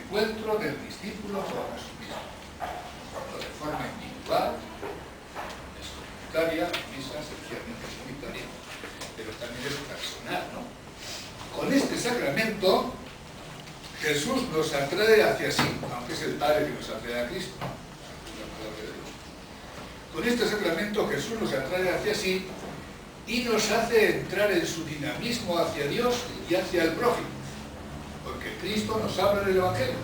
encuentro del discípulo con Jesucristo. Tanto de forma individual, es comunitaria, misa esencialmente comunitaria, pero también es personal, ¿no? Con este sacramento, Jesús nos atrae hacia sí, aunque es el Padre que nos atrae a Cristo. La palabra de Dios. Con este sacramento, Jesús nos atrae hacia sí y nos hace entrar en su dinamismo hacia Dios y hacia el prójimo. Porque Cristo nos habla en el Evangelio.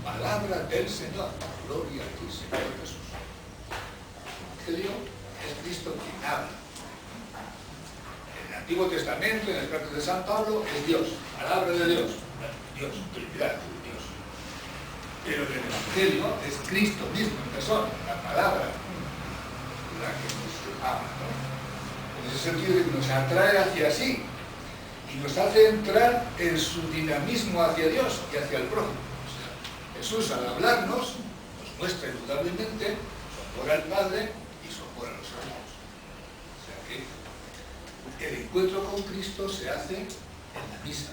Palabra del Señor. Gloria a ti, Señor Jesús. El Evangelio es Cristo quien habla. En el Antiguo Testamento, en las cartas de San Pablo, es Dios. Palabra de Dios. Dios, Trinidad, Dios. Pero en el Evangelio es Cristo mismo en persona, la palabra, la que nos habla, ¿no? En ese sentido nos atrae hacia sí y nos hace entrar en su dinamismo hacia Dios y hacia el prójimo. O sea, Jesús al hablarnos nos muestra indudablemente su amor al Padre y su amor a los hermanos. O sea que el encuentro con Cristo se hace en la misa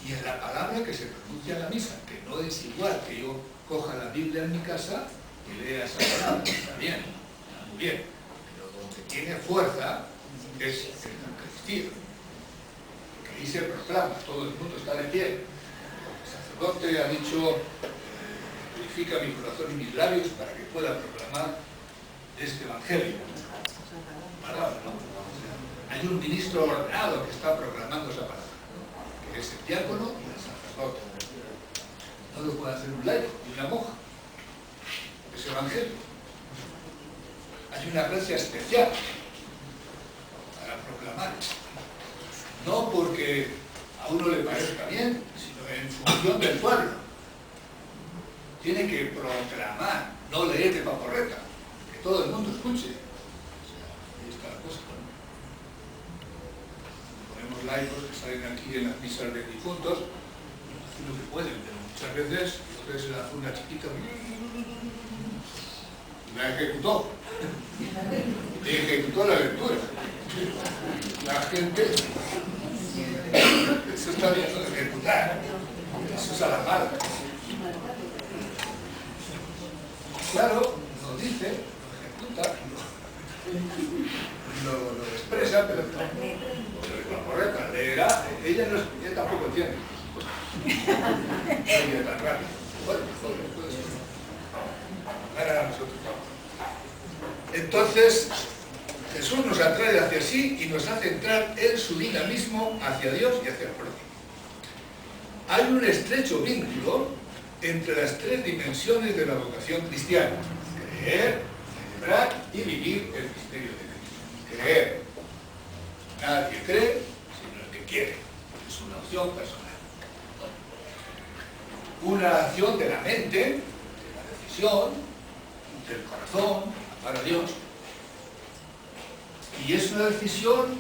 y en la palabra que se pronuncia en la misa, que no es igual que yo coja la Biblia en mi casa y lea esa palabra. Está bien, está muy bien, pero donde tiene fuerza es en la Eucaristía, que ahí se proclama, todo el mundo está de pie. El sacerdote ha dicho, purifica mi corazón y mis labios para que pueda proclamar este Evangelio. Palabra, ¿no? O sea, hay un ministro ordenado que está proclamando esa palabra, que es el diácono y el sacerdote. No lo puede hacer un laico ni una monja. Es Evangelio. Hay una gracia especial para proclamar. No porque a uno le parezca bien, sino en función del pueblo. Tiene que proclamar, no leer de paporreta, que todo el mundo escuche. O sea, ahí está la cosa, ¿no? Ponemos laicos que salen aquí en las misas de difuntos, hacen lo que pueden, pero muchas veces se le hace una chiquita, la ejecutó la lectura. La gente, eso está bien, ¿no? Ejecutar, eso es a la mala. Claro, lo dice, lo ejecuta, lo expresa, pero la correcta leerá, ella tampoco entiende. Ella tan rápido. Bueno, puede ser. Ahora a nosotros. Entonces, Jesús nos atrae hacia sí y nos hace entrar en su dinamismo hacia Dios y hacia el prójimo. Hay un estrecho vínculo entre las tres dimensiones de la vocación cristiana: creer, celebrar y vivir el misterio de Cristo. Creer. Nadie cree sino el que quiere. Es una opción personal. Una acción de la mente, de la decisión, del corazón, para Dios. Y es una decisión,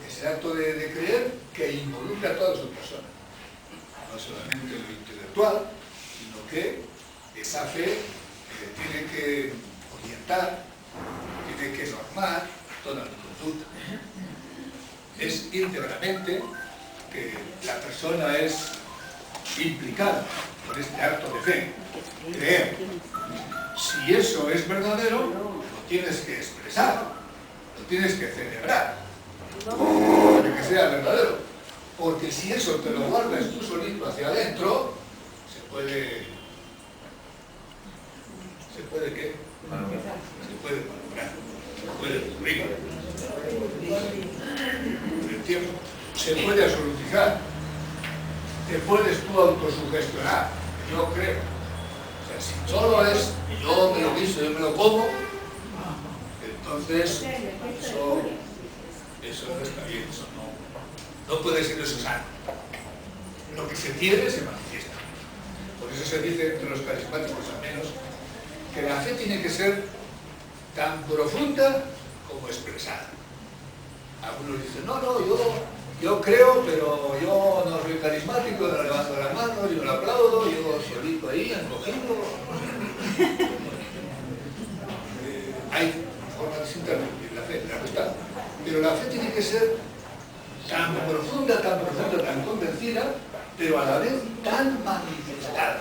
ese acto de creer, que involucra a toda su persona. No solamente lo intelectual, sino que esa fe tiene que orientar, tiene que normar toda mi conducta. Es íntegramente que la persona es implicada por este acto de fe, creer. Si eso es verdadero, lo tienes que expresar, lo tienes que celebrar, para que sea verdadero. Porque si eso te lo guardas tú solito hacia adentro, se puede ¿qué? Se puede valorar, se puede pudrir con el tiempo, se puede absolutizar, te puedes tú autosugestionar. Yo creo. O sea, si solo es yo me lo guiso, yo me lo como, entonces eso no está bien, eso no puede ser eso sano. Lo que se tiene se manifiesta. Por eso se dice entre los carismáticos al menos que la fe tiene que ser tan profunda como expresada. Algunos dicen, no, yo creo, pero yo no soy carismático, no levanto las manos, yo no aplaudo, yo solito ahí, encogido. Hay formas distintas de vivir la fe, claro está. Pero la fe tiene que ser tan profunda, tan convencida, pero a la vez tan manifestada.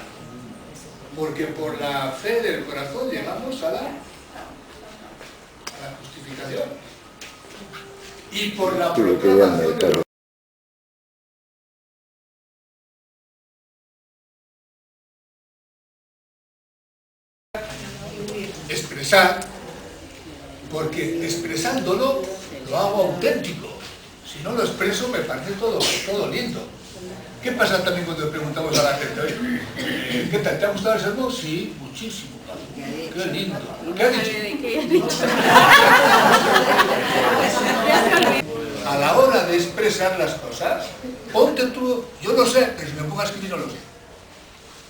Porque por la fe del corazón llegamos a la justificación. Y por la proclamación de expresar, porque expresándolo lo hago auténtico. Si no lo expreso me parece todo lindo. ¿Qué pasa también cuando le preguntamos a la gente? Oye, ¿qué tal? ¿Te ha gustado el sermón? Sí, muchísimo. Qué lindo. ¿Qué ha dicho? A la hora de expresar las cosas, ponte tú, yo lo sé, pero si me pongo a escribir no lo sé.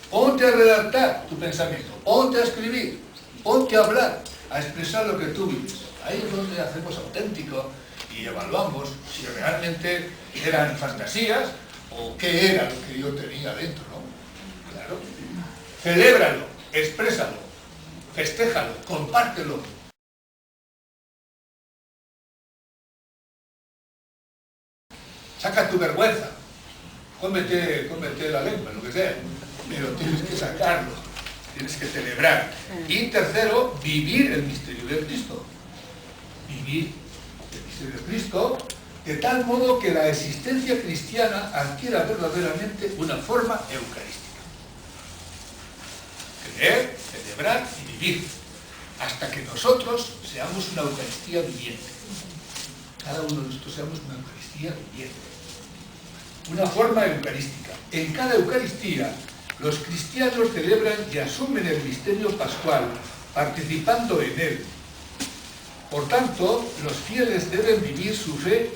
Ponte a redactar tu pensamiento, ponte a escribir, ponte a hablar, a expresar lo que tú vives. Ahí es donde hacemos auténtico y evaluamos si realmente eran fantasías o qué era lo que yo tenía dentro, ¿no? Claro. Celébralo, exprésalo, festéjalo, compártelo. Saca tu vergüenza, cómete la lengua, lo que sea, pero tienes que sacarlo, tienes que celebrar. Y tercero, vivir el misterio de Cristo. Vivir el misterio de Cristo de tal modo que la existencia cristiana adquiera verdaderamente una forma eucarística. Creer, celebrar y vivir, hasta que nosotros seamos una Eucaristía viviente. Cada uno de nosotros seamos una Eucaristía viviente. Una forma eucarística. En cada Eucaristía, los cristianos celebran y asumen el misterio pascual, participando en él. Por tanto, los fieles deben vivir su fe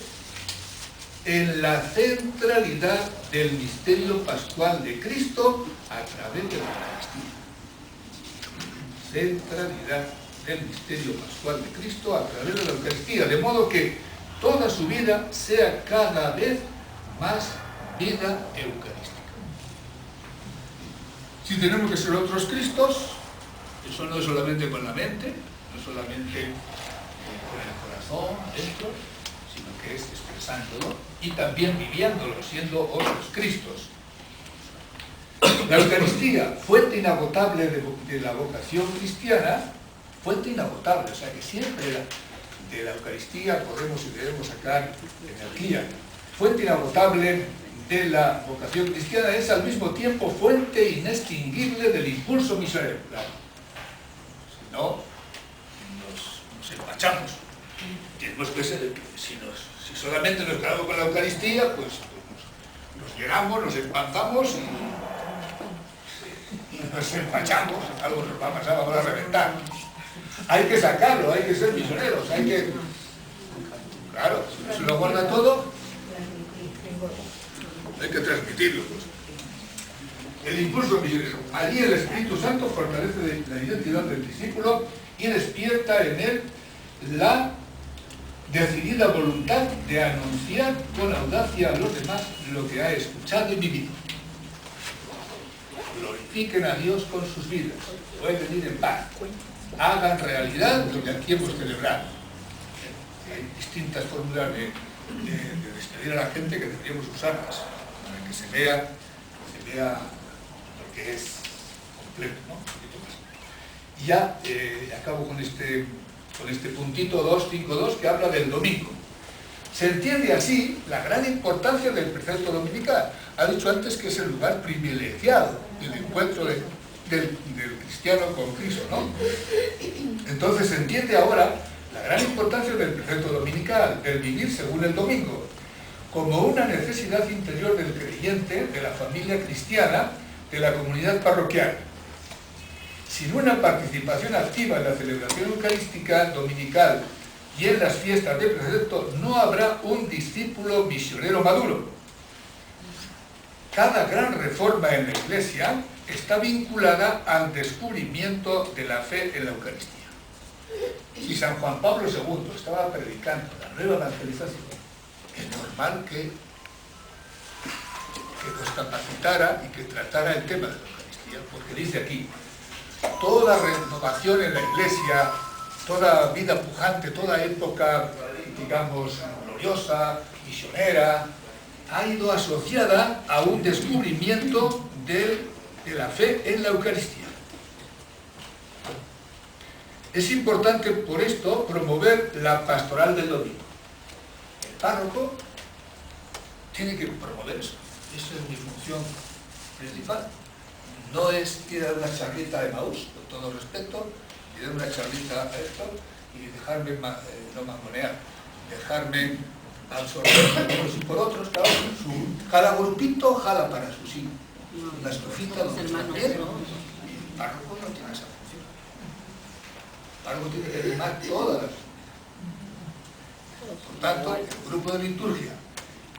en la centralidad del misterio pascual de Cristo a través de la Eucaristía. Centralidad del misterio pascual de Cristo a través de la Eucaristía, de modo que toda su vida sea cada vez más vida eucarística. Si tenemos que ser otros Cristos, eso no es solamente con la mente, no es solamente con el corazón, adentro, sino que es expresándolo y también viviéndolo, siendo otros Cristos. La Eucaristía, fuente inagotable de la vocación cristiana, fuente inagotable, o sea que siempre de la Eucaristía podemos y debemos sacar energía. Fuente inagotable de la vocación cristiana es al mismo tiempo fuente inextinguible del impulso misionero. Claro. Si no, nos empachamos. Tenemos que ser, si solamente nos quedamos con la Eucaristía, pues nos llegamos, nos empanzamos y nos empachamos. Algo nos va a pasar, vamos a reventar. Hay que sacarlo, hay que ser misioneros, hay que... Claro, si no se lo guarda todo, hay que transmitirlo. El impulso misionero. Allí el Espíritu Santo fortalece la identidad del discípulo y despierta en él la decidida voluntad de anunciar con audacia a los demás lo que ha escuchado y vivido. Glorifiquen a Dios con sus vidas, pueden ir en paz, hagan realidad lo que aquí hemos celebrado. Hay distintas fórmulas de despedir a la gente que deberíamos usarlas para que se vea lo que es completo, ¿no? Un poquito más. Y ya acabo con este puntito 2.5.2 que habla del domingo. Se entiende así la gran importancia del precepto dominical. Ha dicho antes que es el lugar privilegiado del encuentro del cristiano con Cristo, ¿no? Entonces se entiende ahora la gran importancia del precepto dominical, del vivir según el domingo, como una necesidad interior del creyente, de la familia cristiana, de la comunidad parroquial. Sin una participación activa en la celebración eucarística dominical y en las fiestas de precepto, no habrá un discípulo misionero maduro. Cada gran reforma en la Iglesia está vinculada al descubrimiento de la fe en la Eucaristía. Si San Juan Pablo II estaba predicando la nueva evangelización, es normal que nos capacitara y que tratara el tema de la Eucaristía, porque dice aquí, toda renovación en la Iglesia, toda vida pujante, toda época, digamos, gloriosa, misionera, ha ido asociada a un descubrimiento de la fe en la Eucaristía. Es importante por esto promover la pastoral del domingo. El párroco tiene que promover eso. Esa es mi función principal. No es ir a una charlita de Maús, con todo respeto, y dar una charlita a esto y dejarme no mangonear, dejarme absorber por unos y por otros, claro, cada grupito jala para su sí. La estufita donde está bien, y el párroco no tiene esa función. El párroco tiene que animar todas las. Por tanto, el grupo de liturgia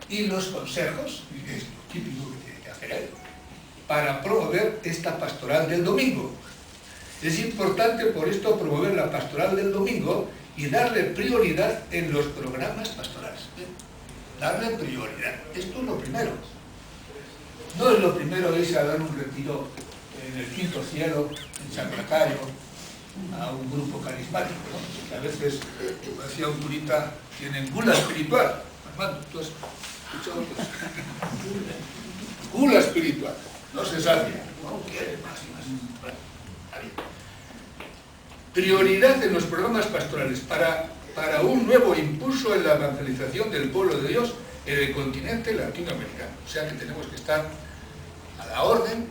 y los consejos, es lo típico que tiene que hacer él, para promover esta pastoral del domingo. Es importante por esto promover la pastoral del domingo y darle prioridad en los programas pastorales. Darle prioridad. Esto es lo primero. No es lo primero irse a dar un retiro en el quinto cielo, en San Macario, a un grupo carismático, ¿no? Que a veces, como decía un curita, tienen gula espiritual. Armando, ¿tú has escuchado eso? Gula espiritual. No se sacia. No quiere más y más. Bueno, está bien. Prioridad en los programas pastorales para un nuevo impulso en la evangelización del pueblo de Dios en el continente latinoamericano. O sea que tenemos que estar a la orden,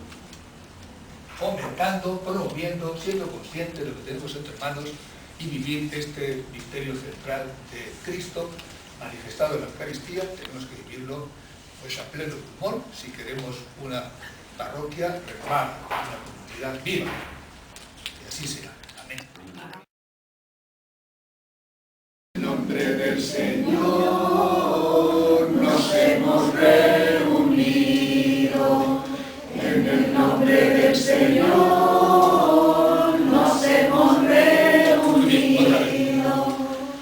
fomentando, promoviendo, siendo conscientes de lo que tenemos entre manos y vivir este misterio central de Cristo manifestado en la Eucaristía. Tenemos que vivirlo pues a pleno pulmón si queremos una parroquia renovada, una comunidad viva. Y así será. Amén. En el nombre del Señor nos hemos reunido. En el nombre del Señor nos hemos reunido.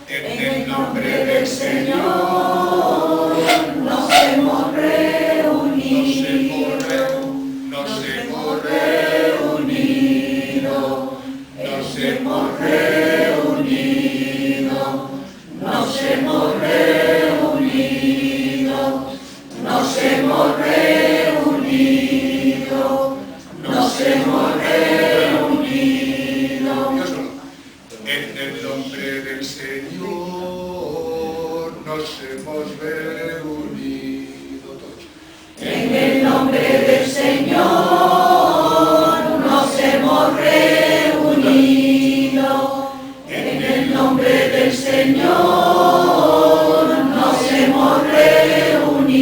En el nombre del Señor nos hemos reunido. Nos hemos reunido. Nos hemos reunido. Nos hemos reunido. Nos hemos reunido. Nos hemos reunido. En el nombre del Señor nos hemos reunido todos. En el nombre del Señor nos hemos reunido. En el nombre del Señor nos hemos reunido.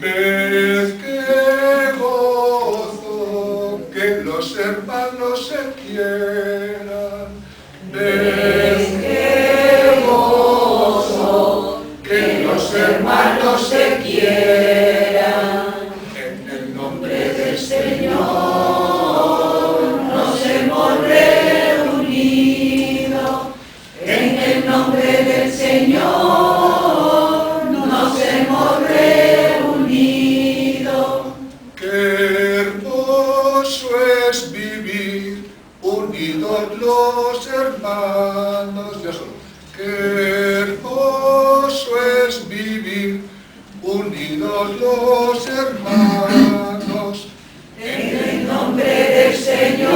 Ved qué gozo que los hermanos se quieran. Ved qué gozo que los hermanos se quieran. En el nombre del Señor nos hemos reunido. En el nombre del Señor nos hemos reunido. Qué hermoso es vivir unidos los hermanos. Yo solo. Qué hermoso es vivir unidos los hermanos. En el nombre del Señor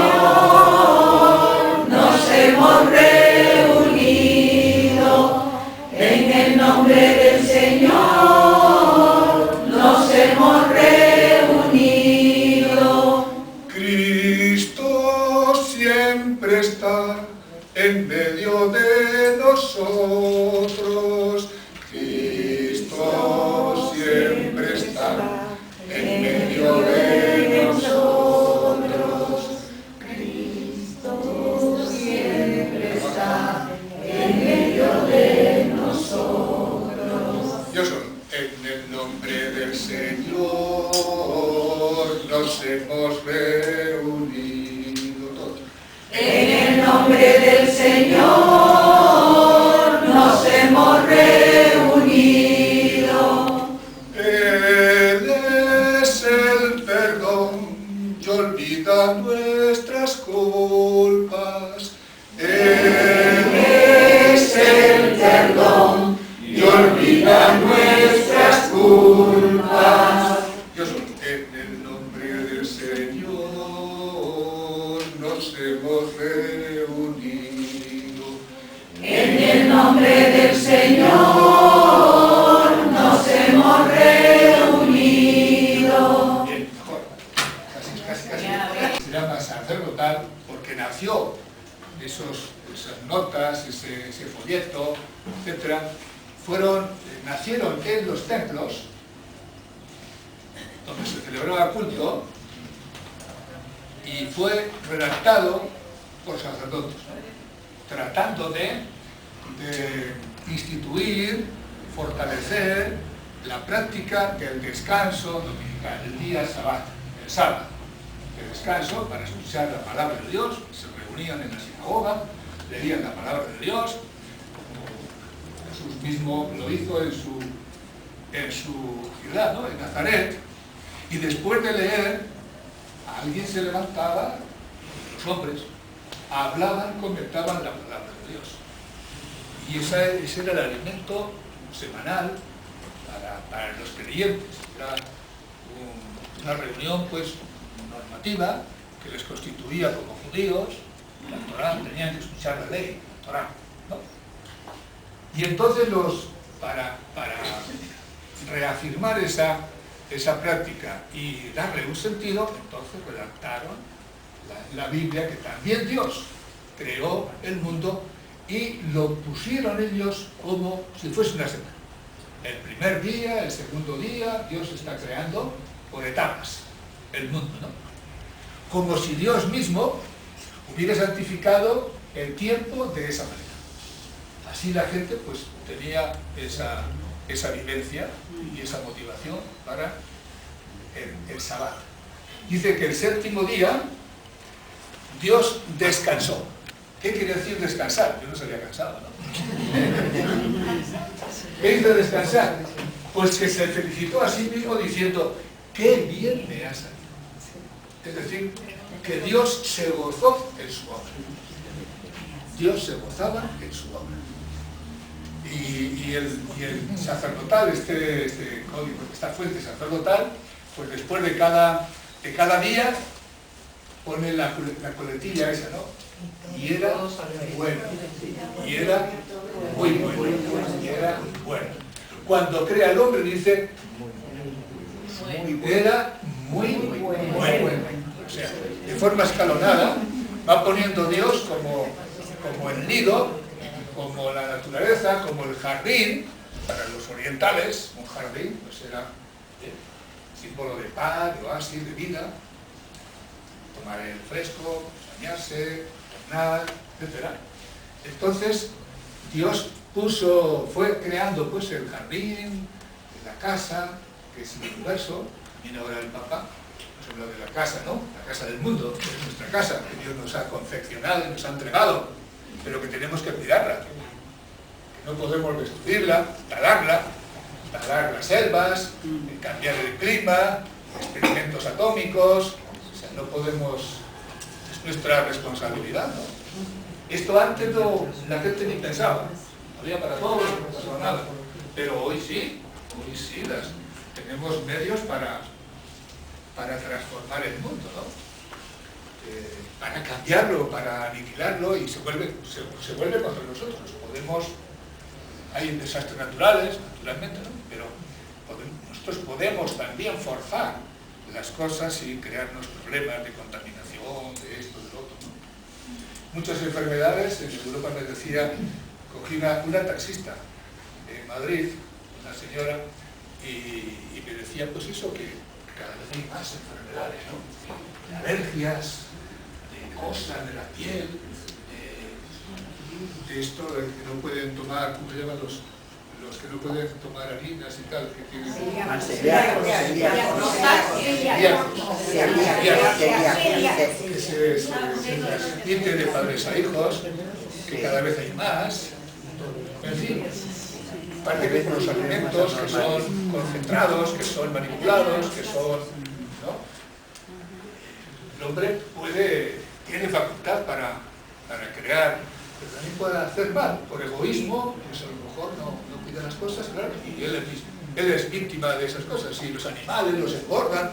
nos hemos reunido. En el nombre del Señor nos hemos reunido. Cristo siempre está en medio de nosotros. Cristo siempre está en medio de nosotros. Cristo siempre está en medio de nosotros. Yo soy. En el nombre del Señor nos hemos reunido todos. En el nombre del Señor nos hemos reunido. Él es el perdón y olvida nuestras culpas. Él es el perdón y olvida nuestras nombre del Señor nos hemos reunido. Bien, mejor. Casi. Se llama sacerdotal porque nació esas notas, ese folleto, etcétera, nacieron en los templos donde se celebraba culto y fue redactado por sacerdotes, ¿no? Tratando de instituir, fortalecer la práctica del descanso dominical, el día sábado, el sábado, de descanso para escuchar la palabra de Dios. Se reunían en la sinagoga, leían la palabra de Dios, como Jesús mismo lo hizo en su ciudad, ¿no? En Nazaret, y después de leer, alguien se levantaba, los hombres, hablaban, comentaban la palabra de Dios. Y ese era el alimento semanal para los creyentes. Era una reunión pues normativa que les constituía como judíos. La Torá, tenían que escuchar la ley, la Torá, ¿no? Y entonces para reafirmar esa práctica y darle un sentido, entonces redactaron la Biblia, que también Dios creó el mundo, y lo pusieron ellos como si fuese una semana. El primer día, el segundo día, Dios está creando por etapas el mundo, ¿no? Como si Dios mismo hubiera santificado el tiempo de esa manera. Así la gente pues tenía esa vivencia y esa motivación para el sábado. Dice que el séptimo día Dios descansó. ¿Qué quiere decir descansar? Yo no se había cansado, ¿no? ¿Qué hizo descansar? Pues que se felicitó a sí mismo diciendo, ¡qué bien me ha salido! Es decir, que Dios se gozó en su obra. Dios se gozaba en su obra. Y el sacerdotal, este código, esta fuente sacerdotal, pues después de cada día pone la coletilla esa, ¿no? Y era bueno, y era muy bueno, y era bueno. Cuando crea el hombre dice, era muy bueno. O sea, de forma escalonada va poniendo Dios como el nido, como la naturaleza, como el jardín. Para los orientales, un jardín pues era símbolo de paz, de oasis, de vida, tomar el fresco, bañarse, tornar, etc. Entonces Dios fue creando pues el jardín, la casa, que es el universo. Viene ahora el Papa, nos habla de la casa, ¿no? La casa del mundo, que es nuestra casa, que Dios nos ha confeccionado y nos ha entregado, pero que tenemos que cuidarla, que no podemos destruirla, talar las selvas, cambiar el clima, experimentos atómicos. O sea, no podemos, es nuestra responsabilidad, ¿no? Esto antes la gente ni pensaba, había para todos, no pasaba nada, pero hoy sí tenemos medios para transformar el mundo, ¿no? Para cambiarlo, para aniquilarlo, y se vuelve contra nosotros. Hay desastres naturales, naturalmente, ¿no? Pero nosotros podemos también forzar las cosas y crearnos problemas de contaminación, de esto, de lo otro, ¿no? Muchas enfermedades, en Europa me decía, cogí una taxista en Madrid, una señora, y me decía, pues eso, que cada vez hay más enfermedades, ¿no? De alergias, de cosas de la piel, de esto, de que no pueden tomar, ¿cómo se llaman los que no pueden tomar harinas y tal? Que tienen... Que se transmite de padres a hijos, que cada vez hay más, en fin. Parece que los alimentos que son concentrados, que son manipulados, que son... ¿no? El hombre tiene facultad para crear, pero también puede hacer mal, por egoísmo, pues a lo mejor no cuida las cosas, claro, y él es víctima de esas cosas. Si los animales los engordan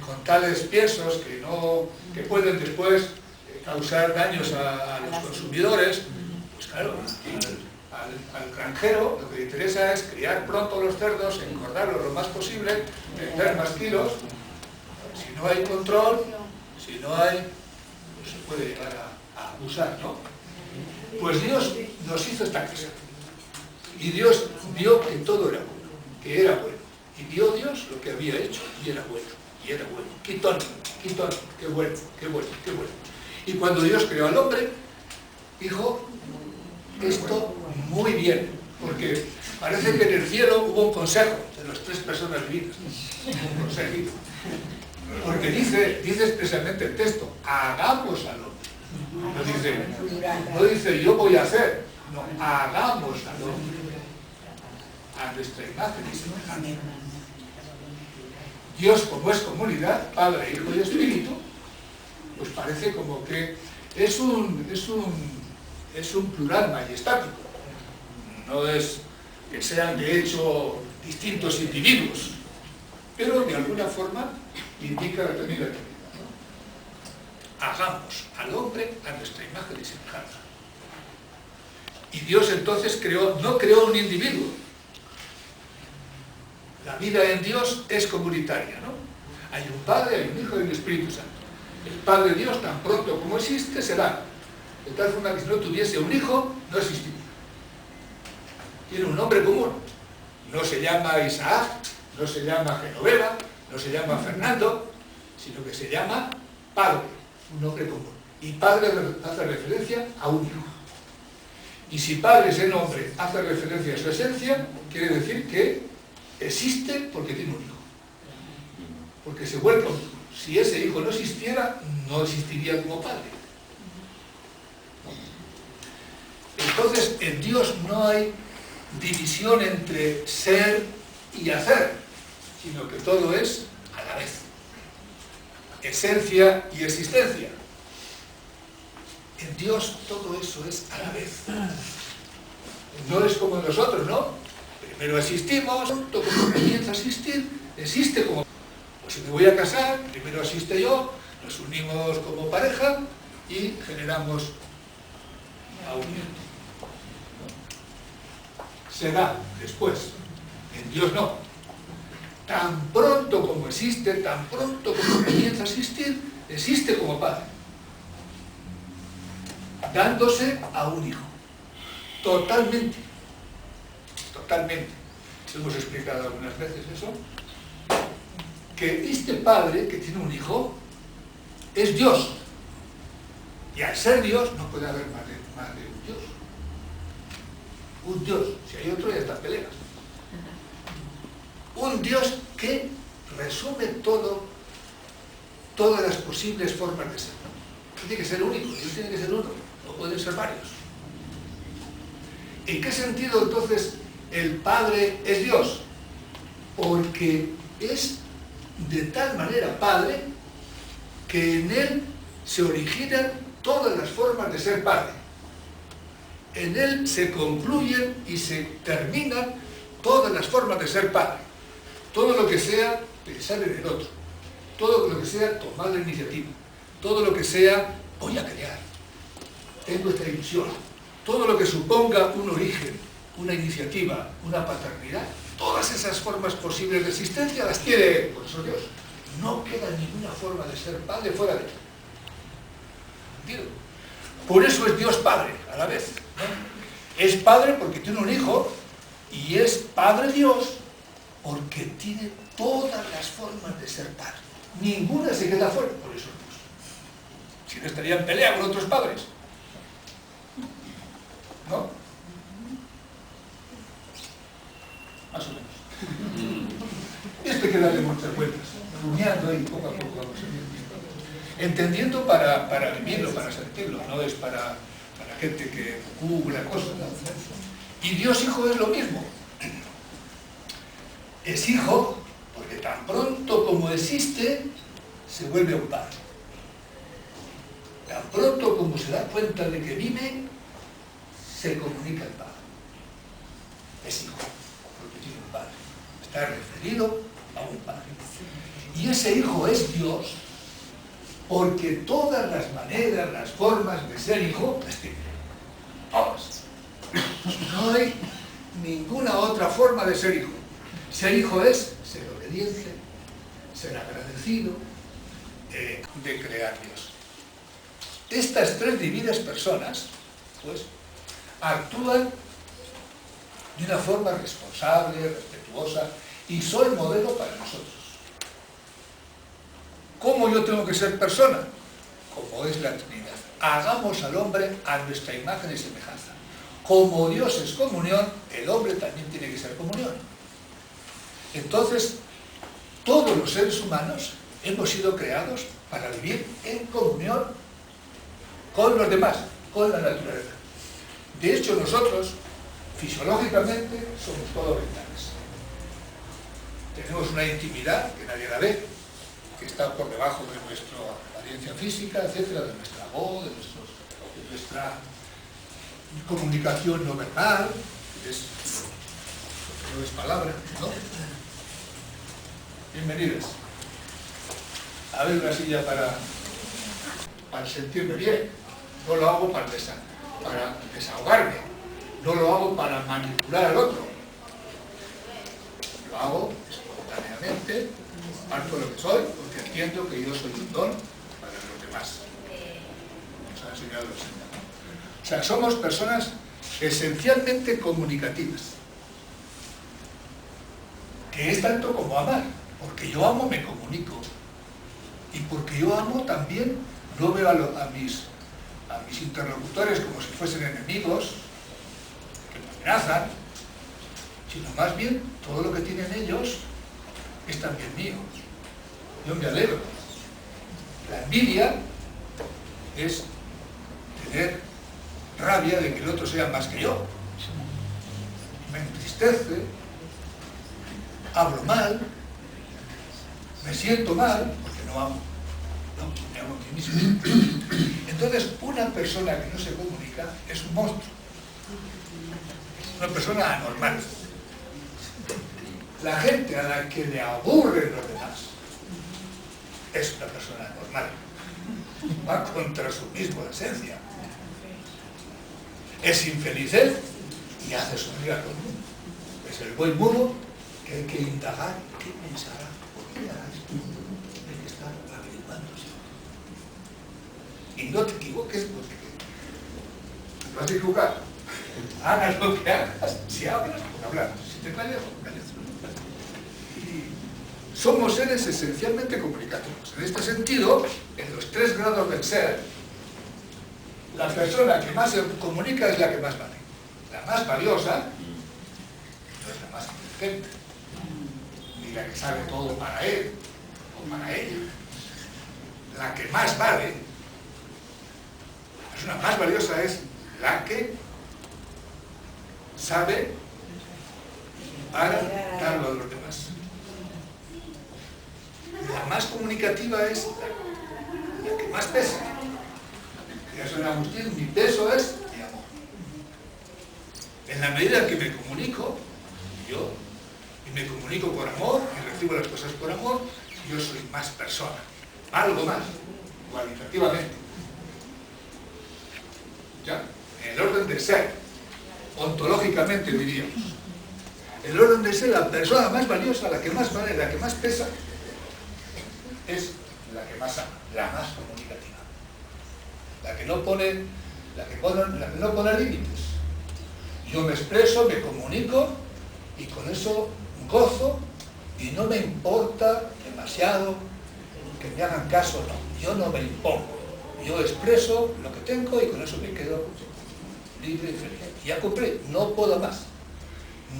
con tales piensos que pueden después causar daños a los consumidores, pues claro, al granjero lo que le interesa es criar pronto los cerdos, engordarlos lo más posible, vender más kilos. Si no hay control, si no hay, pues se puede llegar a abusar, ¿no? Pues Dios nos hizo esta casa. Y Dios vio que todo era bueno, que era bueno. Y vio Dios lo que había hecho y era bueno, y era bueno. Quitón, qué bueno, qué bueno, qué bueno. Y cuando Dios creó al hombre, dijo, esto muy bien, porque parece que en el cielo hubo un consejo de las 3 personas divinas, un consejito. Porque dice expresamente el texto, hagamos al hombre. No dice yo voy a hacer, no, hagamos al hombre a nuestra imagen y semejanza. Dios, como es comunidad, Padre, Hijo y Espíritu, pues parece como que es un plural majestático. No es que sean de hecho distintos individuos, pero de alguna forma indica la Trinidad. Hagamos al hombre a nuestra imagen y semejanza. Y Dios entonces no creó un individuo. La vida en Dios es comunitaria, ¿no? Hay un Padre, hay un Hijo y un Espíritu Santo. El Padre Dios, tan pronto como existe, será. De tal forma que si no tuviese un hijo, no existiría. Tiene un nombre común. No se llama Isaac, no se llama Genoveva, no se llama Fernando, sino que se llama Padre, un nombre común. Y Padre hace referencia a un hijo. Y si Padre, ese nombre, hace referencia a su esencia, quiere decir que existe porque tiene un hijo. Porque se vuelve un hijo. Si ese hijo no existiera, no existiría como Padre. Entonces, en Dios no hay división entre ser y hacer, sino que todo es a la vez. Esencia y existencia. En Dios todo eso es a la vez. No es como nosotros, ¿no? Primero existimos, cuando comienza a existir, existe como... Pues si me voy a casar, primero existe yo, nos unimos como pareja y generamos a un hijo. Se da después. En Dios no. Tan pronto como existe, tan pronto como comienza a existir, existe como Padre. Dándose a un hijo. Totalmente. Totalmente. Hemos explicado algunas veces eso. Que este Padre que tiene un hijo es Dios. Y al ser Dios no puede haber más de un Dios. Un Dios. Si hay otro ya están peleas. Un Dios que resume todas las posibles formas de ser. Tiene que ser único, Dios tiene que ser uno, no pueden ser varios. ¿En qué sentido entonces el Padre es Dios? Porque es de tal manera Padre que en Él se originan todas las formas de ser Padre. En Él se concluyen y se terminan todas las formas de ser Padre. Todo lo que sea pensar en el otro, todo lo que sea tomar la iniciativa, todo lo que sea voy a crear, tengo esta ilusión, todo lo que suponga un origen, una iniciativa, una paternidad, todas esas formas posibles de existencia las tiene Él, por eso Dios. No queda ninguna forma de ser Padre fuera de Él. ¿Entiendes? Por eso es Dios Padre a la vez, ¿no? Es Padre porque tiene un hijo y es Padre Dios porque tiene todas las formas de ser Padre. Ninguna se queda fuera, por eso Dios. Si no estaría en pelea con otros padres. ¿No? Más o menos. Esto hay que darle muchas vueltas, rumiando ahí poco a poco vamos a ir. Entendiendo para vivirlo, para sentirlo, no es para gente que cubra cosas, ¿no? Y Dios Hijo es lo mismo. Es hijo porque tan pronto como existe, se vuelve un padre. Tan pronto como se da cuenta de que vive, se comunica el padre. Es hijo, porque tiene un padre. Está referido a un padre. Y ese hijo es Dios, porque todas las maneras, las formas de ser hijo, las tiene. Todas. No hay ninguna otra forma de ser hijo. Ser hijo es ser obediente, ser agradecido, de crear Dios. Estas tres divinas personas, pues, actúan de una forma responsable, respetuosa, y son modelo para nosotros. ¿Cómo yo tengo que ser persona? Como es la Trinidad. Hagamos al hombre a nuestra imagen y semejanza. Como Dios es comunión, el hombre también tiene que ser comunión. Entonces, todos los seres humanos hemos sido creados para vivir en comunión con los demás, con la naturaleza. De hecho, nosotros, fisiológicamente, somos todos vitales. Tenemos una intimidad que nadie la ve, que está por debajo de nuestra apariencia física, etcétera, de nuestra voz, de nuestra comunicación no verbal, no es palabra, ¿no? Bienvenidos. A ver una silla para sentirme bien. No lo hago para desahogarme. No lo hago para manipular al otro. Lo hago espontáneamente, parto de lo que soy, porque entiendo que yo soy un don para los demás. Nos ha enseñado el Señor, ¿no? O sea, somos personas esencialmente comunicativas. Que es tanto como amar. Porque yo amo, me comunico. Y porque yo amo también, no veo a mis interlocutores como si fuesen enemigos, que me amenazan, sino más bien todo lo que tienen ellos es también mío. Yo me alegro. La envidia es tener rabia de que el otro sea más que yo. Me entristece, hablo mal, me siento mal porque no amo. No, me amo a mí mismo. Entonces, una persona que no se comunica es un monstruo. Una persona anormal. La gente a la que le aburren los demás es una persona anormal. Va contra su misma esencia. Es infeliz él y hace sufrir a todo el mundo. Es el buey mudo que hay que indagar. ¿Qué pensará? ¿Por qué hará esto? Hay que estar averiguándose. Y no te equivoques porque te vas a equivocar. Hagas lo que hagas. Si hablas, pues hablar. Si te callas, pues callas. Somos seres esencialmente comunicativos. En este sentido, en los 3 grados del ser, la persona que más se comunica es la que más vale. La más valiosa no es la más inteligente, ni la que sabe todo para él o para ella. La que más vale, la persona más valiosa es la que sabe para darlo a los demás. La más comunicativa es la que más pesa. Ya San Agustín, mi peso es mi amor. En la medida en que me comunico, y me comunico por amor, y recibo las cosas por amor, yo soy más persona. Algo más, cualitativamente. ¿Ya? En el orden de ser, ontológicamente diríamos. El orden de ser, la persona más valiosa, la que más vale, la que más pesa, es la que más ama, la más comunicativa. La que no pone límites. Yo me expreso, me comunico y con eso gozo y no me importa demasiado que me hagan caso, no. Yo no me impongo. Yo expreso lo que tengo y con eso me quedo libre y feliz. Ya cumplí, no puedo más.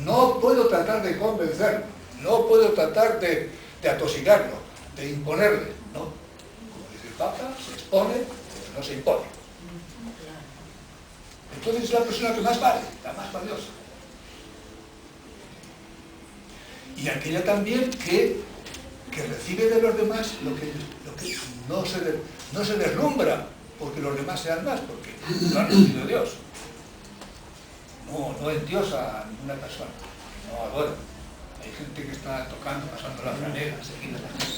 No puedo tratar de convencerlo, no puedo tratar de atosigarlo, de imponerle, ¿no? Como dice el Papa, se expone, pero no se impone. Entonces es la persona que más vale, la más valiosa. Y aquella también que recibe de los demás lo que no se deslumbra porque los demás sean más, porque lo han recibido Dios. No endiosa a ninguna persona. No, bueno, hay gente que está tocando, pasando la franela, seguida la gente.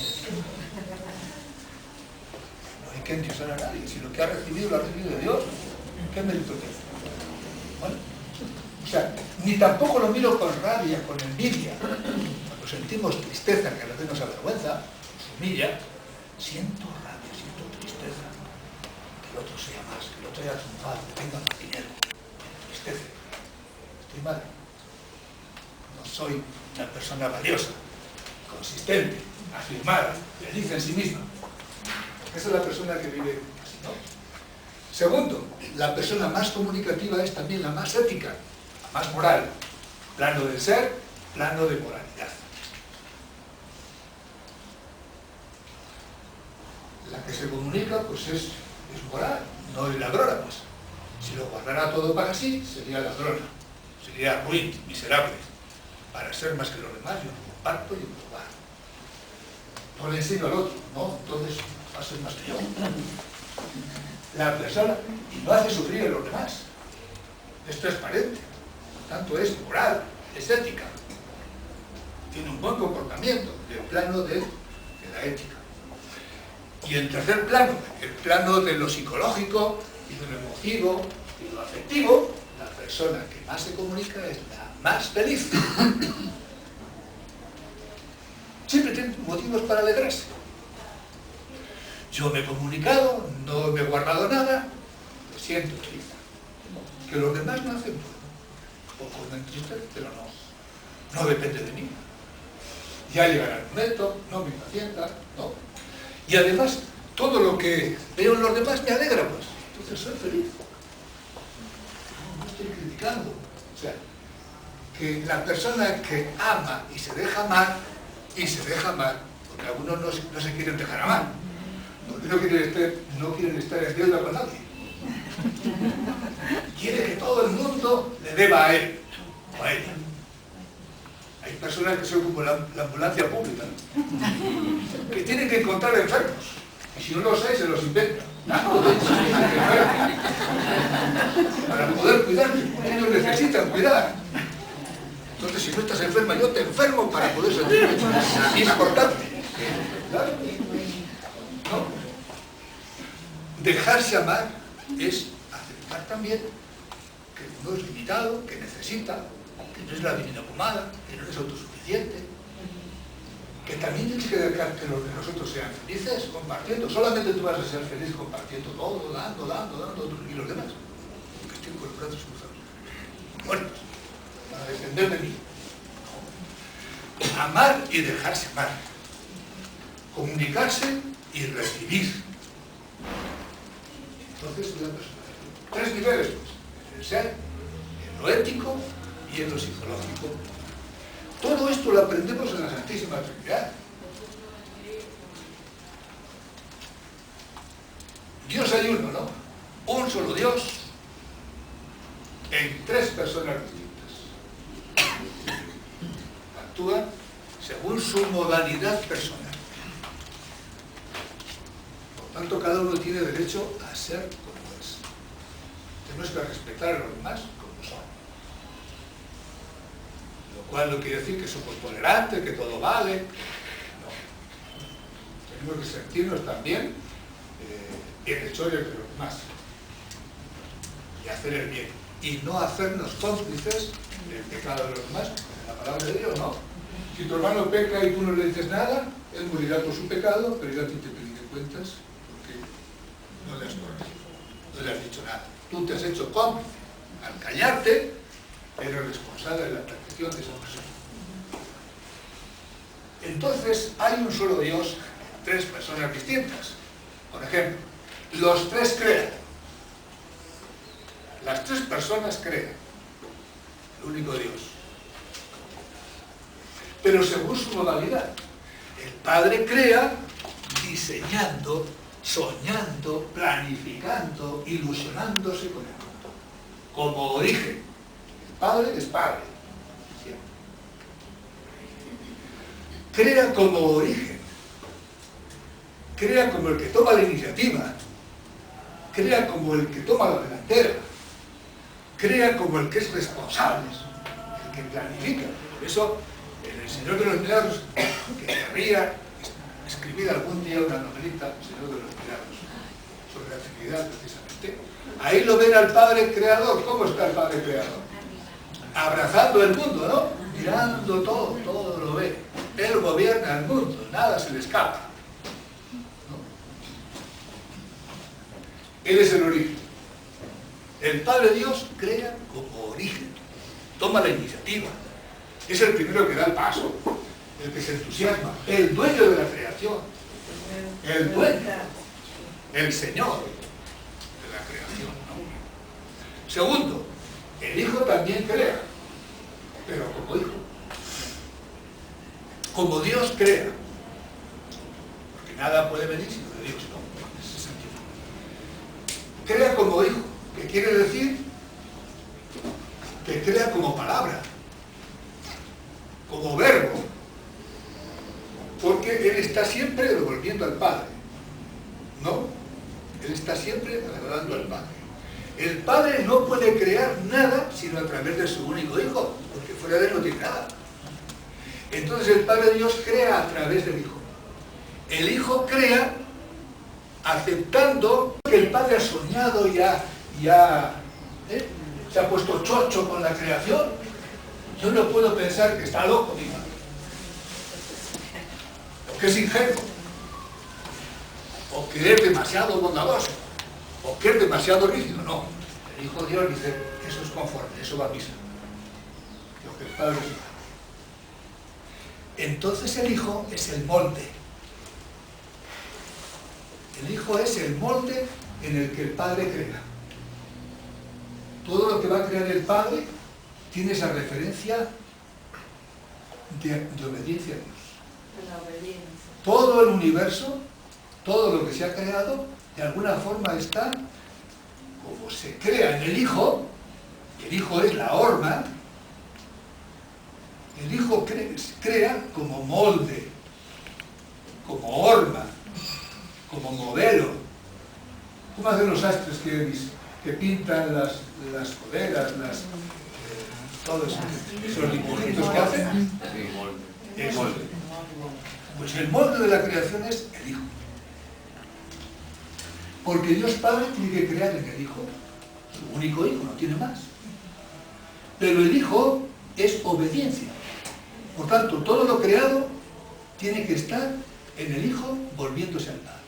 No hay que endiosar a nadie. Si lo que ha recibido lo ha recibido de Dios, ¿qué mérito tiene? Bueno, sea, ni tampoco lo miro con rabia, con envidia. Cuando sentimos tristeza, que a veces nos avergüenza, nos humilla, siento rabia, siento tristeza. Que el otro sea más, que el otro haya triunfado, que tenga más dinero. Tristeza. Estoy mal. No soy una persona valiosa, consistente, afirmada, feliz en sí misma. Esa es la persona que vive así, ¿no? Segundo, la persona más comunicativa es también la más ética, la más moral. Plano del ser, plano de moralidad. La que se comunica, pues es moral, no es ladrona, pues. Si lo guardara todo para sí, sería ladrona, sería ruin, miserable. Para ser más que los demás, yo lo comparto y lo guardo. No le enseño al otro, ¿no? Entonces va a ser más que yo. La persona, y no hace sufrir a los demás. Es transparente, por tanto es moral, es ética. Tiene un buen comportamiento, del plano de la ética. Y en tercer plano, el plano de lo psicológico y de lo emotivo y de lo afectivo, la persona que más se comunica es la más feliz. Siempre tiene motivos para alegrarse. Yo me he comunicado, no me he guardado nada, me siento feliz. Que los demás no hacen bueno. Poco me entristece, pero no depende de mí. Ya llegará el momento, no me impacienta, no. Y además, todo lo que veo en los demás me alegra, pues. Entonces soy feliz. No estoy criticando. O sea, que la persona que ama y se deja amar, porque algunos no se quieren dejar amar, porque no quieren estar en deuda con nadie. Quiere que todo el mundo le deba a él o a ella. Hay personas que son como la ambulancia pública, ¿no? Que tienen que encontrar enfermos. Y si no los hay, se los inventan. Para poder cuidarte. Ellos necesitan cuidar. Entonces, si no estás enferma, yo te enfermo para poder sentirme. Es importante. ¿Claro? ¿No? Dejarse amar es aceptar también que uno es limitado, que necesita, que no es la divina pomada, que no es autosuficiente, que también tienes que dejar que los de nosotros sean felices compartiendo. Solamente tú vas a ser feliz compartiendo todo, dando, y los demás, que estén con los brazos cruzados, muertos, para depender de mí. Amar y dejarse amar, comunicarse y recibir. Entonces, una persona. 3 niveles, pues, en el ser, en lo ético y en lo psicológico. Todo esto lo aprendemos en la Santísima Trinidad. Dios hay uno, ¿no? Un solo Dios en 3 personas distintas. Actúa según su modalidad personal. Por tanto, cada uno tiene derecho a ser como es. Tenemos que respetar a los demás como son. Lo cual no quiere decir que somos tolerantes, que todo vale. No. Tenemos que sentirnos también bienhechores de los demás. Y hacer el bien. Y no hacernos cómplices del pecado de los demás. En la palabra de Dios, ¿no? Si tu hermano peca y tú no le dices nada, él morirá por su pecado, pero yo a ti te pediré cuentas porque no le has corregido, no le has dicho nada. Tú te has hecho cómplice. Al callarte, eres responsable de la perfección de esa persona. Entonces, hay un solo Dios en 3 personas distintas. Por ejemplo, los 3 crean. Las 3 personas crean. El único Dios. Pero según su modalidad. El Padre crea diseñando, soñando, planificando, ilusionándose con el mundo. Como origen. El Padre es Padre. Crea como origen. Crea como el que toma la iniciativa. Crea como el que toma la delantera. Crea como el que es responsable, el que planifica. Por eso, en El Señor de los Milagros, que querría escribir algún día una novelita, El Señor de los Milagros, sobre la Trinidad precisamente, ahí lo ven al Padre Creador. ¿Cómo está el Padre Creador? abrazando el mundo, ¿no? Mirando todo, todo lo ve. Él gobierna el mundo, nada se le escapa, ¿no? Él es el origen. El Padre Dios crea como origen, toma la iniciativa, es el primero que da el paso, el que se entusiasma, el dueño de la creación, el dueño, el Señor de la creación, ¿no? Segundo, el Hijo también crea, pero como Hijo. Como Dios crea. Porque nada puede venir sino de Dios, ¿no? En ese sentido. Crea como Hijo, que quiere decir que crea como palabra, como verbo. Porque Él está siempre devolviendo al Padre, ¿no? Él está siempre agradando al Padre. El Padre no puede crear nada sino a través de su único Hijo, porque fuera de Él no tiene nada. Entonces el Padre Dios crea a través del Hijo. El Hijo crea aceptando que el Padre ha soñado y se ha puesto chocho con la creación. Yo no puedo pensar que está loco, mi Padre. O que es ingenuo. O que es demasiado bondadoso. O que es demasiado rígido. No. El Hijo Dios dice, eso es conforme, eso va a misa. Lo que el Padre dice. Entonces el Hijo es el molde. El Hijo es el molde en el que el Padre crea. Todo lo que va a crear el Padre tiene esa referencia de obediencia a Dios. Todo el universo, todo lo que se ha creado, de alguna forma está como se crea en el Hijo. El Hijo es la horma. El Hijo crea como molde, como horma, como modelo. ¿Cómo hacen los sastres que pintan las coderas, todos esos dibujitos que hacen? El molde. Pues el molde de la creación es el Hijo. Porque Dios Padre tiene que crear en el Hijo, su único Hijo, no tiene más. Pero el Hijo es obediencia. Por tanto, todo lo creado tiene que estar en el Hijo volviéndose al Padre.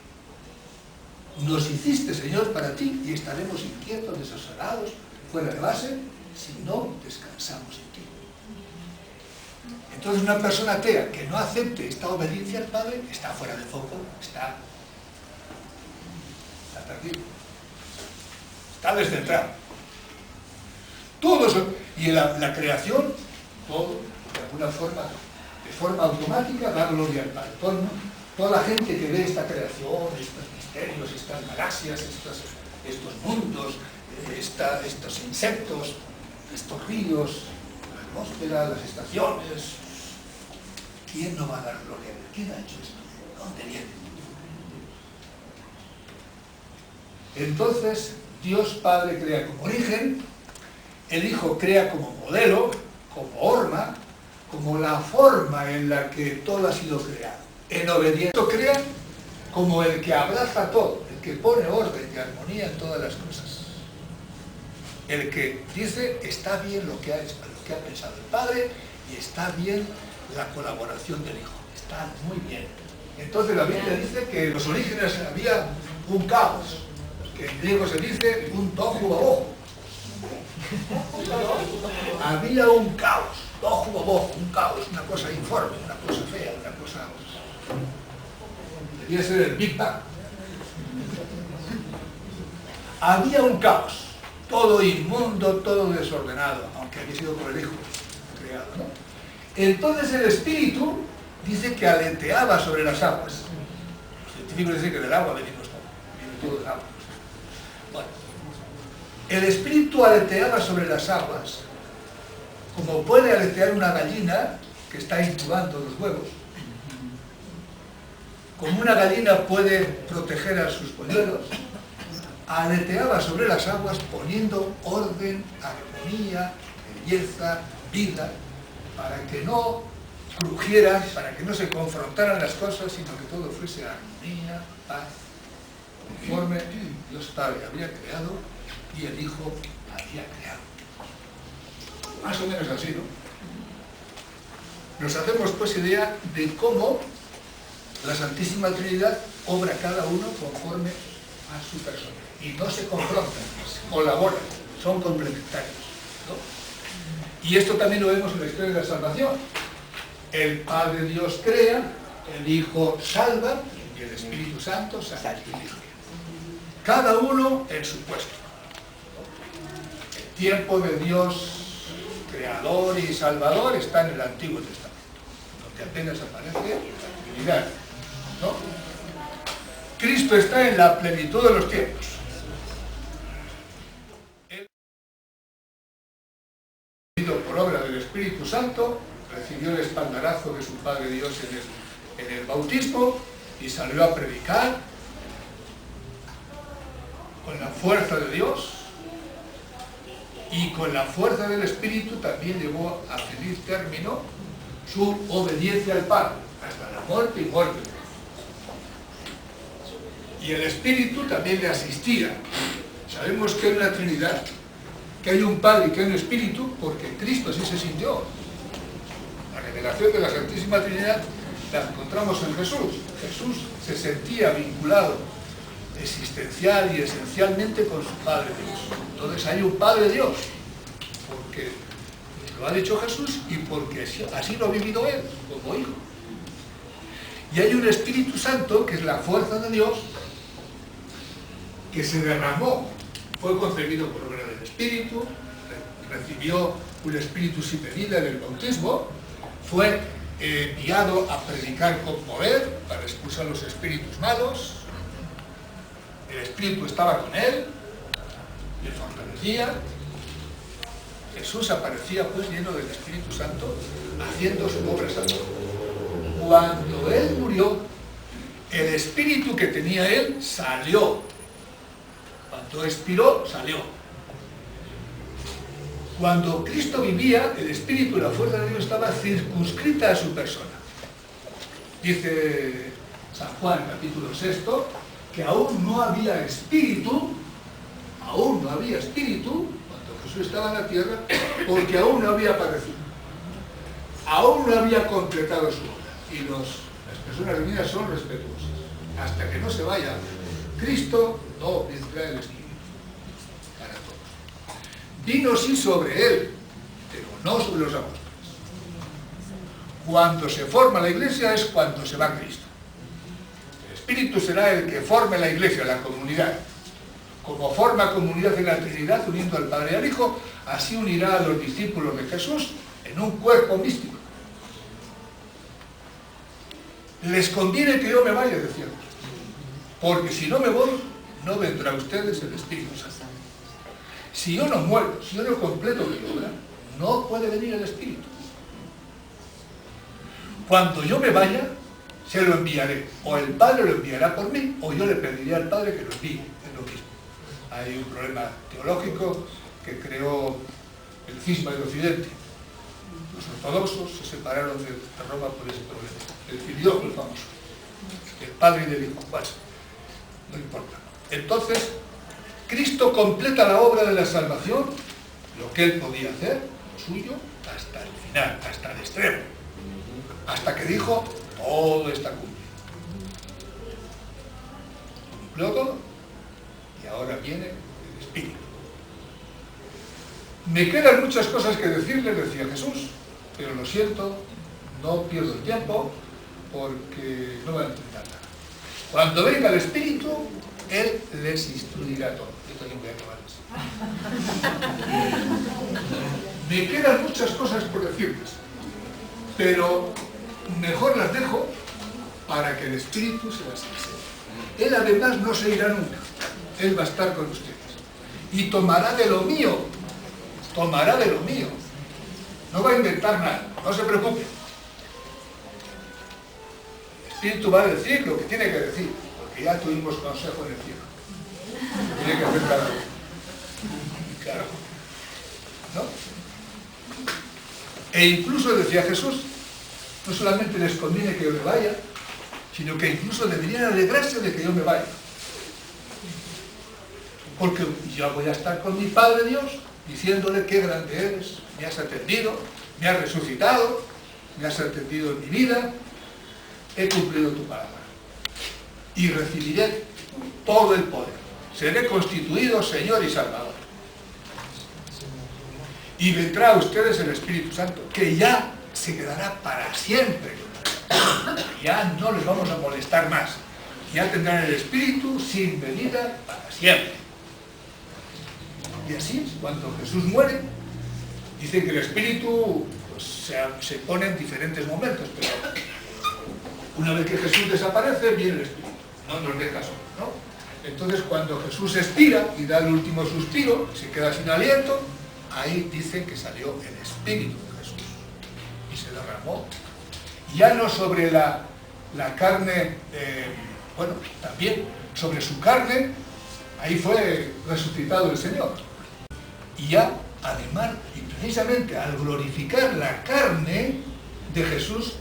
Nos hiciste, Señor, para ti y estaremos inquietos, desasolados, fuera de base, si no descansamos en ti. Entonces una persona atea que no acepte esta obediencia al Padre está fuera de foco, está perdido, está descentrado. Todo eso, y la creación, todo, de alguna forma, de forma automática, da gloria al Padre. Toda la gente que ve esta creación, estos misterios, estas galaxias, estos mundos, estos insectos, estos ríos, la atmósfera, las estaciones, ¿quién no va a dar gloria a Él? ¿Quién ha hecho esto? ¿Dónde viene? Entonces, Dios Padre crea como origen, el Hijo crea como modelo, como horma, como la forma en la que todo ha sido creado. En obediencia crea como el que abraza todo, el que pone orden y armonía en todas las cosas. El que dice, está bien lo que ha pensado el Padre y está bien la colaboración del Hijo. Está muy bien. Entonces la Biblia dice que en los orígenes había un caos, que en griego se dice un tohu wabohu. Había un caos, tohu wabohu, un caos, una cosa informe, una cosa fea, una cosa... Debía ser el Big Bang. Había un caos, todo inmundo, todo desordenado, aunque había sido por el Hijo creado, ¿no? Entonces el Espíritu dice que aleteaba sobre las aguas. Los científicos dicen que del agua venimos todo, viene todo del agua. Bueno, el Espíritu aleteaba sobre las aguas, como puede aletear una gallina que está incubando los huevos. Como una gallina puede proteger a sus polluelos, aleteaba sobre las aguas poniendo orden, armonía, belleza, vida, para que no crujieran, para que no se confrontaran las cosas, sino que todo fuese armonía, paz, conforme Dios Padre había creado y el Hijo había creado. Más o menos así, ¿no? Nos hacemos pues idea de cómo la Santísima Trinidad obra cada uno conforme a su persona. Y no se confrontan, colaboran, son complementarios, ¿no? Y esto también lo vemos en la historia de la salvación. El Padre Dios crea, el Hijo salva y el Espíritu Santo santifica. Cada uno en su puesto. El tiempo de Dios creador y salvador está en el Antiguo Testamento, donde apenas aparece la Trinidad, ¿no? Cristo está en la plenitud de los tiempos. Él, por obra del Espíritu Santo, recibió el espaldarazo de su Padre Dios en el bautismo y salió a predicar con la fuerza de Dios, y con la fuerza del Espíritu también llevó a feliz término su obediencia al Padre, hasta la muerte y muerte. Y el Espíritu también le asistía. Sabemos que hay una Trinidad, que hay un Padre y que hay un Espíritu, porque Cristo así se sintió. La revelación de la Santísima Trinidad la encontramos en Jesús. Jesús se sentía vinculado existencial y esencialmente con su Padre Dios. Entonces hay un Padre Dios, porque lo ha dicho Jesús y porque así lo ha vivido Él, como Hijo. Y hay un Espíritu Santo, que es la fuerza de Dios, que se derramó, fue concebido por obra del Espíritu, recibió un Espíritu sin medida en el bautismo, fue enviado a predicar con poder para expulsar los espíritus malos. El Espíritu estaba con él, le fortalecía. Jesús aparecía pues lleno del Espíritu Santo, haciendo su obra santa. Cuando él murió, el Espíritu que tenía él salió. Cuando expiró, salió. Cuando Cristo vivía, el Espíritu y la fuerza de Dios estaba circunscrita a su persona. Dice San Juan, capítulo 6, que aún no había espíritu, cuando Jesús estaba en la tierra, porque aún no había aparecido, aún no había completado su obra. Y las personas reunidas son respetuosas. Hasta que no se vaya Cristo, no vendrá el Espíritu para todos. Vino sí sobre él, pero no sobre los apóstoles. Cuando se forma la iglesia es cuando se va Cristo. Espíritu será el que forme la iglesia, la comunidad. Como forma comunidad en la Trinidad, uniendo al Padre y al Hijo, así unirá a los discípulos de Jesús en un cuerpo místico. Les conviene que yo me vaya, decía, porque si no me voy, no vendrá a ustedes el Espíritu Santo. Si yo no muero, si yo no completo mi obra, no puede venir el Espíritu. Cuando yo me vaya, se lo enviaré. O el Padre lo enviará por mí, o yo le pediré al Padre que lo envíe. Es lo mismo. Hay un problema teológico que creó el cisma del Occidente. Los ortodoxos se separaron de Roma por ese problema. El filioque famoso. El Padre y del Hijo. Bueno, no importa. Entonces, Cristo completa la obra de la salvación, lo que Él podía hacer, lo suyo, hasta el final, hasta el extremo. Hasta que dijo, todo está cumplido. Cumplió todo y ahora viene el Espíritu. Me quedan muchas cosas que decirles, decía Jesús, pero lo siento, no pierdo el tiempo porque no va a entender nada. Cuando venga el Espíritu, Él les instruirá todo. Yo también voy a acabar eso. Me quedan muchas cosas por decirles, pero mejor las dejo para que el Espíritu se las enseñe. Él además no se irá nunca. Él va a estar con ustedes. Y tomará de lo mío. Tomará de lo mío. No va a inventar nada. No se preocupe. El Espíritu va a decir lo que tiene que decir. Porque ya tuvimos consejo en el cielo. Tiene que hacer cada uno. Claro. ¿No? E incluso decía Jesús, no solamente les conviene que yo me vaya, sino que incluso deberían alegrarse de que yo me vaya. Porque yo voy a estar con mi Padre Dios diciéndole qué grande eres, me has atendido, me has resucitado, me has atendido en mi vida, he cumplido tu palabra y recibiré todo el poder, seré constituido Señor y Salvador. Y vendrá a ustedes el Espíritu Santo, que ya se quedará para siempre. Ya no les vamos a molestar más. Ya tendrán el Espíritu sin medida para siempre. Y así, cuando Jesús muere, dicen que el Espíritu pues, se pone en diferentes momentos, pero una vez que Jesús desaparece, viene el Espíritu. No nos deja solos, ¿no? Entonces, cuando Jesús expira y da el último suspiro, se queda sin aliento, ahí dice que salió el Espíritu de Jesús y se derramó. Ya no sobre la carne, bueno, también sobre su carne, ahí fue resucitado el Señor. Y ya, además, y precisamente al glorificar la carne de Jesús,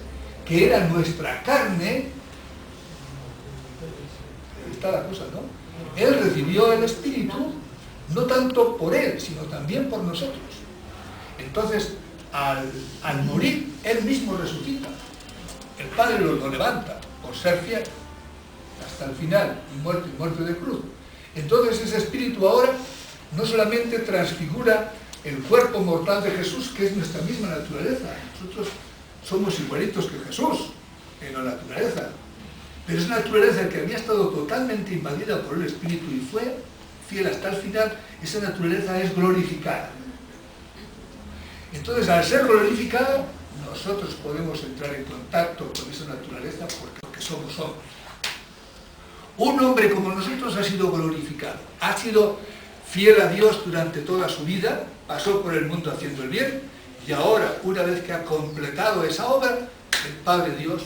que era nuestra carne, ahí está la cosa, ¿no? Él recibió el Espíritu, no tanto por él, sino también por nosotros. Entonces, al morir, él mismo resucita. El Padre lo levanta por ser fiel hasta el final, y muerte de cruz. Entonces ese Espíritu ahora no solamente transfigura el cuerpo mortal de Jesús, que es nuestra misma naturaleza. Nosotros somos igualitos que Jesús en la naturaleza. Pero es una naturaleza que había estado totalmente invadida por el Espíritu y fue fiel hasta el final. Esa naturaleza es glorificada. Entonces, al ser glorificada, nosotros podemos entrar en contacto con esa naturaleza porque somos hombres. Un hombre como nosotros ha sido glorificado, ha sido fiel a Dios durante toda su vida, pasó por el mundo haciendo el bien, y ahora, una vez que ha completado esa obra, el Padre Dios